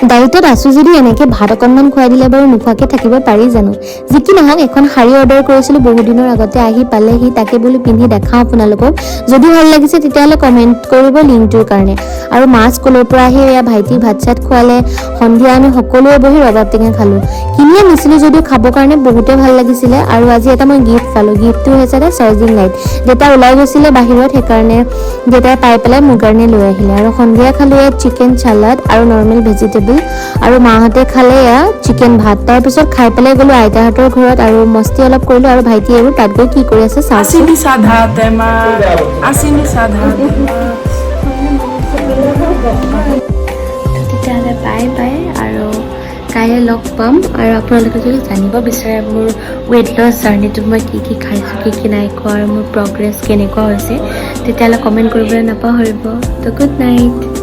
ডায়েটত আছো যদি এনেকে ভাত অকণমান খুৱাই দিলে বাৰু নোখোৱাকে থাকিব পাৰি জানো। যি কি নহওক এখন শাৰী অৰ্ডাৰ কৰিছিলোঁ বহু দিনৰ আগতে, আহি পালেহি, তাকে বোলো পিন্ধি দেখাওঁ আপোনালোকক। যদি ভাল লাগিছে তেতিয়াহ'লে কমেণ্ট কৰিব লিংকটোৰ কাৰণে। আৰু মা স্কুলৰ পৰা আহি এয়া ভাইটি ভাত চাত খোৱালে। সন্ধিয়া আমি সকলোৱে বহি ৰবাব টেঙা খালোঁ। কিনি আনিছিলোঁ যদিও খাবৰ কাৰণে বহুতে ভাল লাগিছিলে। আৰু আজি এটা মই গিফ্ট পালোঁ। গিফ্টটো হৈছে এটা চাৰ্জিং লাইট। দেউতা ওলাই গৈছিলে বাহিৰত, সেইকাৰণে দেউতাই পাই পেলাই মোৰ কাৰণে লৈ আহিলে। আৰু সন্ধিয়া খালোঁ ইয়াত চিকেন চালাড আৰু নৰ্মেল ভেজিটেবল, আৰু মাহঁতে খালে এয়া চিকেন ভাত। তাৰপিছত খাই পেলাই গ'লোঁ আইতাহঁতৰ ঘৰত আৰু মস্তি অলপ কৰিলোঁ। আৰু ভাইটি এইবোৰ তাত গৈ কি কৰি আছে চাওকচোন। তেতিয়াহ'লে বাই বাই, আৰু কাইলৈ লগ পাম। আৰু আপোনালোকে যদি জানিব বিচাৰে মোৰ ৱেইট লছ জাৰ্ণিটোত মই কি কি খাইছোঁ, কি কি নাই খোৱা, আৰু মোৰ প্ৰগ্ৰেছ কেনেকুৱা হৈছে, তেতিয়াহ'লে কমেণ্ট কৰিবলৈ নাপাহৰিব। ত' গুড নাইট।